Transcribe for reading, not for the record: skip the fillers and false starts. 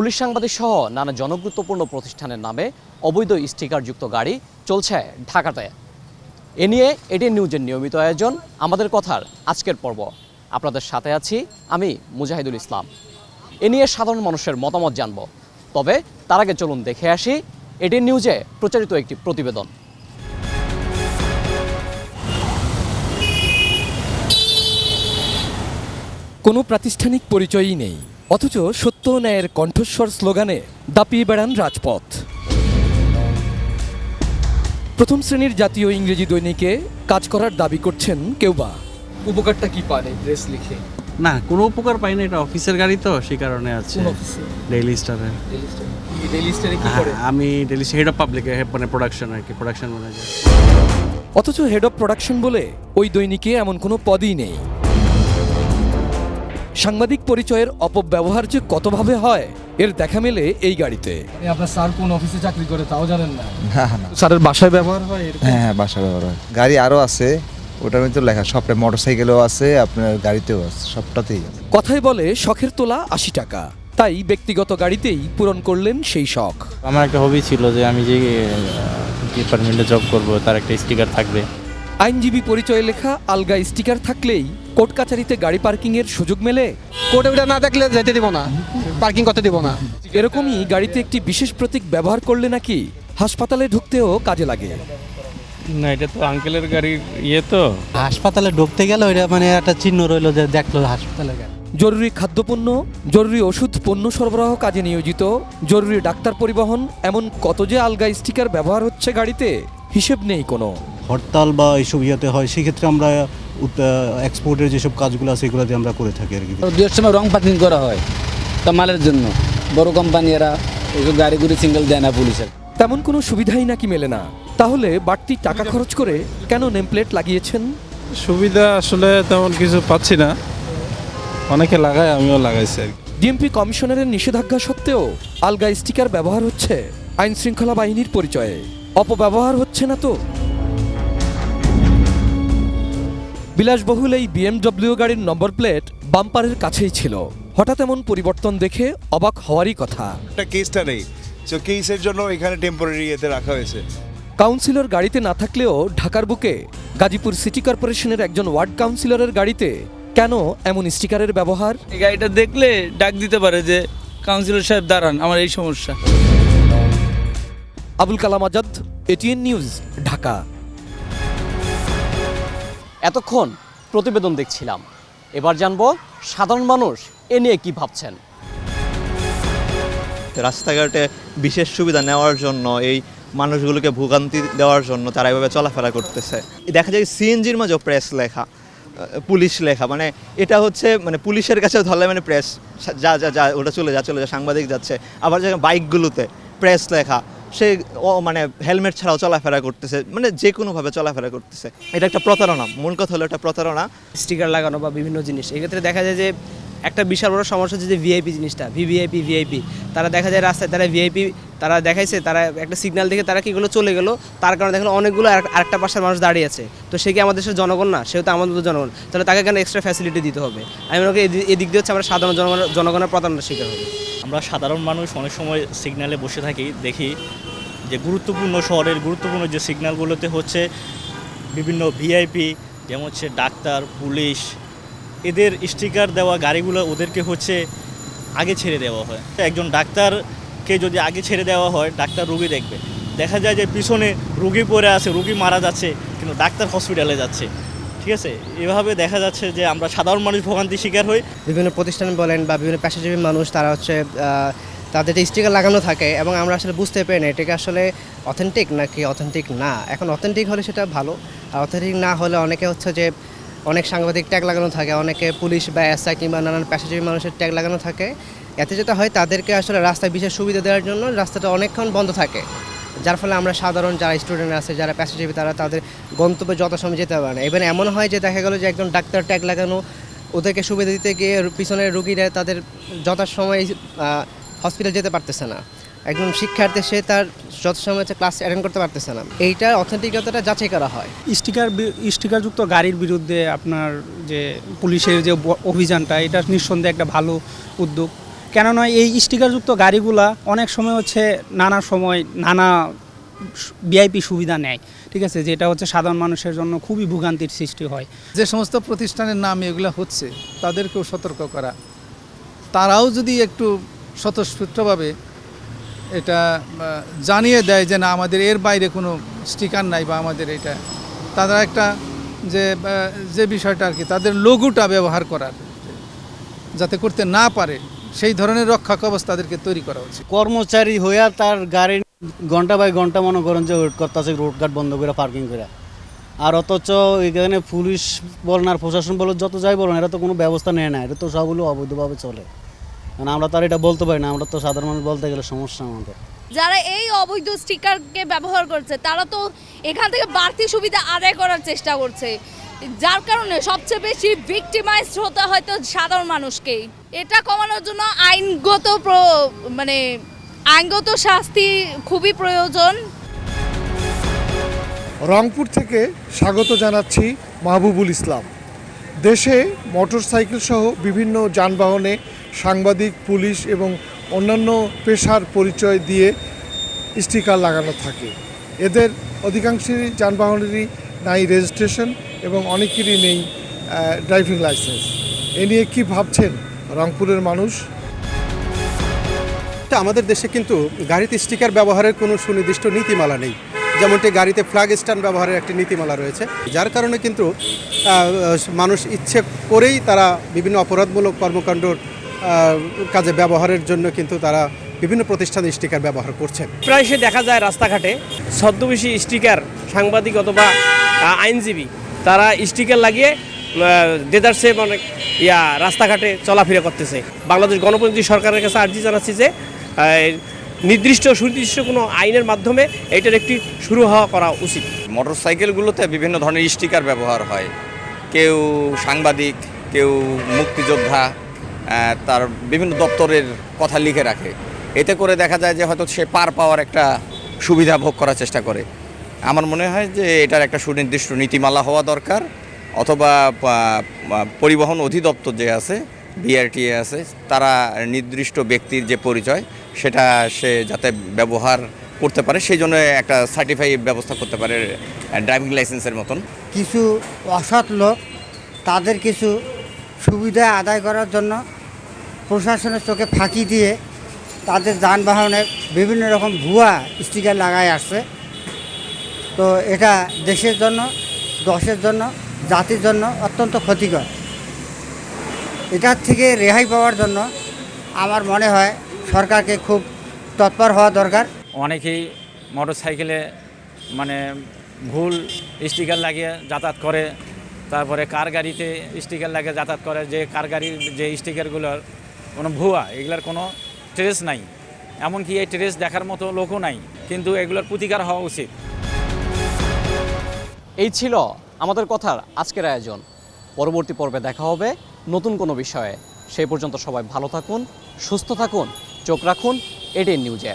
Police সাংবাদিক সহ নানা জনগুরুত্বপূর্ণ প্রতিষ্ঠানের নামে অবৈধ স্টিকারযুক্ত গাড়ি চলছে ঢাকাতে। এ নিয়ে এটিএন নিউজের নিয়মিত আয়োজন আমাদের কথার আজকের পর্ব। আপনাদের সাথে আছি আমি মুজাহিদুল ইসলাম। এ নিয়ে সাধারণ মানুষের মতামত জানব, তবে তার আগে চলুন দেখে আসি এটিএন নিউজে প্রচারিত একটি প্রতিবেদন। কোনো প্রাতিষ্ঠানিক পরিচয়ই নেই, অথচ সত্য ন্যায়ের কণ্ঠস্বর স্লোগানে দাপিয়ে বেড়ান রাজপথ। প্রথম শ্রেণীর জাতীয় ইংরেজি দৈনিকে কাজ করার দাবি করছেন কেউ বা। উপকারটা কি পান এই প্রেস লিখে? না, কোনো উপকার পাই না, এটা অফিসের গাড়ি তো সেই কারণে আছে। ডেইলি স্টারে। ডেইলি স্টারে কি করে? আমি ডেইলি হেড অফ পাবলিক, মানে প্রোডাকশন আর কি, প্রোডাকশন ম্যানেজার। অথচ হেড অফ প্রোডাকশন বলে ওই দৈনিকে এমন কোনো পদই নেই। সাংবাদিক পরিচয়ের অপব্যবহার যে কতভাবে হয় এর দেখা মেলে এই গাড়িতে। আপনার স্যার কোন অফিসে চাকরি করে তাও জানেন না? না। স্যারের বাসায় ব্যবহার হয়? হ্যাঁ, বাসায় ব্যবহার হয়। গাড়ি আরও আছে, ওটার মধ্যে লেখা সবটা, মোটরসাইকেলও আছে, আপনার গাড়িতেও আছে, সবটাতেই আছে। কথায় বলে শখের তোলা ৮০ টাকা, তাই ব্যক্তিগত গাড়িতেই পূরণ করলেন সেই শখ। আমার একটা হবি ছিল যে আমি যে ডিপার্টমেন্টে জব করব তার একটা স্টিকার থাকবে। আইনজীবী পরিচয়ে লেখা আলগা স্টিকার থাকলেই কোর্ট কাছারিতে গাড়ি পার্কিং এর সুযোগ মেলে। কোর্টে ওটা না দেখলে যেতে দিব না, পার্কিং করতে দিব না। এরকমই গাড়িতে একটি বিশেষ প্রতীক ব্যবহার করলে নাকি হাসপাতালে ঢুকতেও কাজে লাগে। না, এটা তো আঙ্কেলের গাড়ির তো হাসপাতালে ঢুকতে গেলে ওইটা মানে একটা চিহ্ন রইলো যে দেখলো হাসপাতালে গেল। জরুরি খাদ্যপণ্য, জরুরি ওষুধ পণ্য সরবরাহ কাজে নিয়োজিত, জরুরি ডাক্তার পরিবহন, এমন কত যে আলগা স্টিকার ব্যবহার হচ্ছে গাড়িতে, হিসেব নেই কোনো। হরতাল বা এইসব ইয়েতে হয়, সেক্ষেত্রে আমরা এক্সপোর্টের যেসব কাজগুলো আছে এগুলোতে আমরা করে থাকি আর কি। দুয়ের সময় রং পার্কিং করা হয় তা মালের জন্য, বড় কোম্পানি এরা এইসব গাড়িগুলি সিঙ্গেল দেয় না পুলিশের। তেমন কোনো সুবিধাই নাকি মেলে না, তাহলে বাড়তি টাকা খরচ করে কেন নেমপ্লেট লাগিয়েছেন? সুবিধা আসলে তেমন কিছু পাচ্ছি না, অনেকে লাগায়, আমিও লাগাইছি আর কি। ডিএমপি কমিশনারের নিষেধাজ্ঞা সত্ত্বেও আলগা স্টিকার ব্যবহার হচ্ছে আইন শৃঙ্খলা বাহিনীর পরিচয়ে। অপব্যবহার হচ্ছে না তো? বিলাসবহুল এই বিএমডব্লিউ গাড়ির নম্বর প্লেট বাম্পারের কাছেই ছিল। হঠাৎ এমন পরিবর্তন দেখে অবাক হওয়ারই কথা। কেসটা নেই, তো কেসের জন্য এখানে টেম্পোরারি এতে রাখা হয়েছে। কাউন্সিলর গাড়িতে না থাকলেও ঢাকার বুকে গাজীপুর সিটি কর্পোরেশনের একজন ওয়ার্ড কাউন্সিলরের গাড়িতে কেন এমন স্টিকারের ব্যবহার? এই গাড়িটা দেখলে ডাক দিতে পারে যে কাউন্সিলর সাহেব দাঁড়ান, আমার এই সমস্যা। Abul Kalam Azad, ATN news, Dhaka. এতক্ষণ প্রতিবেদন দেখছিলাম, এবার জানবো সাধারণ মানুষ এ নিয়ে কি ভাবছেন। রাস্তাঘাটে বিশেষ সুবিধা নেওয়ার জন্য, এই মানুষগুলোকে ভোগান্তি দেওয়ার জন্য তারা এভাবে চলাফেরা করতেছে। দেখা যায় সিএনজির মাঝেও প্রেস লেখা, পুলিশ লেখা, মানে এটা হচ্ছে মানে পুলিশের কাছে ধরলে মানে প্রেস যা যা যা ওটা চলে যা সাংবাদিক যাচ্ছে। আবার যখন বাইকগুলোতে প্রেস লেখা, সে মানে হেলমেট ছাড়াও চলাফেরা করতেছে, মানে যে কোনোভাবে চলাফেরা করতেছে। এটা একটা প্রতারণা, মূল কথা হলো এটা প্রতারণা। স্টিকার লাগানো বা বিভিন্ন জিনিস, এক্ষেত্রে দেখা যায় যে একটা বিশাল বড় সমস্যা হচ্ছে যে ভিআইপি জিনিসটা, ভিভিআইপি তারা দেখা যায় রাস্তায়, তারা ভিআইপি তারা দেখাইছে, তারা একটা সিগন্যাল দেখে তারা কীগুলো চলে গেলো, তার কারণে দেখলো অনেকগুলো আরেকটা পাশের মানুষ দাঁড়িয়ে আছে। তো সে কি আমাদের দেশের জনগণ না? সেও তো আমাদের জনগণ, তাহলে তাকে কেন এক্সট্রা ফ্যাসিলিটি দিতে হবে? আমি মনে করি এদিক দিয়ে হচ্ছে আমরা সাধারণ জনগণের প্রতারণার শিকার হবে। আমরা সাধারণ মানুষ অনেক সময় সিগন্যালে বসে থাকি, দেখি যে গুরুত্বপূর্ণ শহরের গুরুত্বপূর্ণ যে সিগন্যালগুলোতে হচ্ছে বিভিন্ন ভিআইপি, যেমন হচ্ছে ডাক্তার, পুলিশ, এদের স্টিকার দেওয়া গাড়িগুলো ওদেরকে হচ্ছে আগে ছেড়ে দেওয়া হয়। একজন ডাক্তারকে যদি আগে ছেড়ে দেওয়া হয়, ডাক্তার রুগী দেখবে, দেখা যায় যে পিছনে রুগী পড়ে আছে, রুগী মারা যাচ্ছে, কিন্তু ডাক্তার হসপিটালে যাচ্ছে। ঠিক আছে, এভাবে দেখা যাচ্ছে যে আমরা সাধারণ মানুষ ভোগান্তির শিকার হই। বিভিন্ন প্রতিষ্ঠান বলেন বা বিভিন্ন পেশাজীবী মানুষ, তারা হচ্ছে তাদের স্টিকার লাগানো থাকে এবং আমরা আসলে বুঝতে পারি না এটাকে আসলে অথেন্টিক নাকি অথেন্টিক না। এখন অথেন্টিক হলে সেটা ভালো, আর অথেন্টিক না হলে অনেকে হচ্ছে যে অনেক সাংবাদিক ট্যাগ লাগানো থাকে, অনেকে পুলিশ বা এসআই কিংবা নানান পেশাজীবী মানুষের ট্যাগ লাগানো থাকে। এতে যেটা হয়, তাদেরকে আসলে রাস্তায় বিশেষ সুবিধা দেওয়ার জন্য রাস্তাটা অনেকক্ষণ বন্ধ থাকে, যার ফলে আমরা সাধারণ যারা স্টুডেন্ট আছে, যারা পেশাজীবী, তারা তাদের গন্তব্যে যথাসময় যেতে পারে না। এবার এমন হয় যে দেখা গেল যে একজন ডাক্তার ট্যাগ লাগানো, ওদেরকে সুবিধা দিতে গিয়ে পিছনের রুগীরা তাদের যথাসময় হসপিটাল যেতে পারতেছে না। একজন শিক্ষার্থী, সে তার যথাসময় ক্লাস অ্যাটেন্ড করতে পারতেছে না। এইটার অথেন্টিকতাটা যাচাই করা হয়। স্টিকারযুক্ত গাড়ির বিরুদ্ধে আপনার যে পুলিশের যে অভিযানটা, এটা নিঃসন্দেহে একটা ভালো উদ্যোগ। কেননা এই স্টিকারযুক্ত গাড়িগুলা অনেক সময় হচ্ছে নানা সময় নানা ভিআইপি সুবিধা নেয়, ঠিক আছে, যেটা হচ্ছে সাধারণ মানুষের জন্য খুবই ভোগান্তির সৃষ্টি হয়। যে সমস্ত প্রতিষ্ঠানের নাম এগুলো হচ্ছে তাদেরকেও সতর্ক করা, তারাও যদি একটু স্বতঃস্ফূর্তভাবে এটা জানিয়ে দেয় যে না আমাদের এর বাইরে কোনো স্টিকার নাই বা আমাদের এটা, তারা একটা যে বিষয়টা আর কি তাদের লোগোটা ব্যবহার করার যাতে করতে না পারে সেই ধরনের রক্ষা কবচ তাদেরকে তৈরি করা উচিত। কর্মচারী হইয়া তার গাড়ি ঘন্টা বাই ঘন্টা মনে করেন যে ওয়েট করতেছে রোডঘাট বন্ধ করে পার্কিং করে, আর অথচ এখানে পুলিশ বলেন আর প্রশাসন বলো যত যাই বলেন এরা তো কোনো ব্যবস্থা নেয় না, এটা তো সবগুলো অবৈধভাবে চলে। কারণ আমরা তো আর এটা বলতে পারি না, আমরা তো সাধারণ মানুষ বলতে গেলে সমস্যা আমাদের। যারা এই অবৈধ স্টিকারকে ব্যবহার করছে তারা তো এখান থেকে বাড়তি সুবিধা আদায় করার চেষ্টা করছে, যার কারণে সবচেয়ে বেশি ভিক্টিমাইজড হতে হয়তো সাধারণ মানুষকেই। এটা কমানোর জন্য আইনগত শাস্তি খুবই প্রয়োজন। রংপুর থেকে স্বাগত জানাচ্ছি মাহবুবুল ইসলাম। দেশে মোটরসাইকেল সহ বিভিন্ন যানবাহনে সাংবাদিক, পুলিশ এবং অন্যান্য পেশার পরিচয় দিয়ে স্টিকার লাগানো থাকে। এদের অধিকাংশেরই যানবাহনেরই নাই রেজিস্ট্রেশন এবং অনেকেরই নেই ড্রাইভিং লাইসেন্স। এ নিয়ে কী ভাবছেন রংপুরের মানুষ? আমাদের দেশে কিন্তু গাড়িতে স্টিকার ব্যবহারের কোনো সুনির্দিষ্ট নীতিমালা নেই, যেমনটি গাড়িতে ফ্ল্যাগ স্ট্যান্ড ব্যবহারের একটি নীতিমালা রয়েছে, যার কারণে কিন্তু মানুষ ইচ্ছে করেই তারা বিভিন্ন অপরাধমূলক কর্মকাণ্ডর কাজে ব্যবহারের জন্য কিন্তু তারা বিভিন্ন প্রতিষ্ঠানে স্টিকার ব্যবহার করছে। প্রায় সে দেখা যায় রাস্তাঘাটে ছদ্মবেশী স্টিকার, সাংবাদিক অথবা আইনজীবী তারা স্টিকার লাগিয়ে দেদারসে রাস্তাঘাটে চলাফেরা করতেছে। বাংলাদেশ গণপ্রজাতন্ত্রী সরকারের কাছে আর্জি জানাচ্ছি যে সুনির্দিষ্ট কোনো আইনের মাধ্যমে এটার একটি শুরু করা উচিত। মোটরসাইকেলগুলোতে বিভিন্ন ধরনের স্টিকার ব্যবহার হয়, কেউ সাংবাদিক, কেউ মুক্তিযোদ্ধা, তার বিভিন্ন দপ্তরের কথা লিখে রাখে। এতে করে দেখা যায় যে হয়তো সে পার পাওয়ার একটা সুবিধা ভোগ করার চেষ্টা করে। আমার মনে হয় যে এটার একটা সুনির্দিষ্ট নীতিমালা হওয়া দরকার, অথবা পরিবহন অধিদপ্তর যে আছে, বিআরটিএ আছে, তারা নির্দিষ্ট ব্যক্তির যে পরিচয় সেটা সে যাতে ব্যবহার করতে পারে সেই জন্য একটা সার্টিফাই ব্যবস্থা করতে পারে ড্রাইভিং লাইসেন্সের মতন। কিছু অসৎ লোক তাদের কিছু সুবিধা আদায় করার জন্য প্রশাসনের চোখে ফাঁকি দিয়ে তাদের যানবাহনে বিভিন্ন রকম ভুয়া স্টিকার লাগায় আসছে। তো এটা দেশের জন্য, দশের জন্য, জাতির জন্য অত্যন্ত ক্ষতিকর। এটার থেকে রেহাই পাওয়ার জন্য আমার মনে হয় সরকারকে খুব তৎপর হওয়া দরকার। অনেকেই মোটরসাইকেলে ভুল স্টিকার লাগিয়ে যাতায়াত করে, তারপরে কার গাড়িতে স্টিকার লাগিয়ে যাতায়াত করে, যে কার গাড়ির যে স্টিকারগুলোর কোনো ভুয়া, এগুলোর কোনো ট্রেস নাই, এমনকি এই ট্রেস দেখার মতো লোকও নাই, কিন্তু এগুলোর প্রতিকার হওয়া উচিত। এই ছিল আমাদের কথার আজকের আয়োজন। পরবর্তী পর্বে দেখা হবে নতুন কোনো বিষয়ে। সেই পর্যন্ত সবাই ভালো থাকুন, সুস্থ থাকুন, চোখ রাখুন এটিএন নিউজে।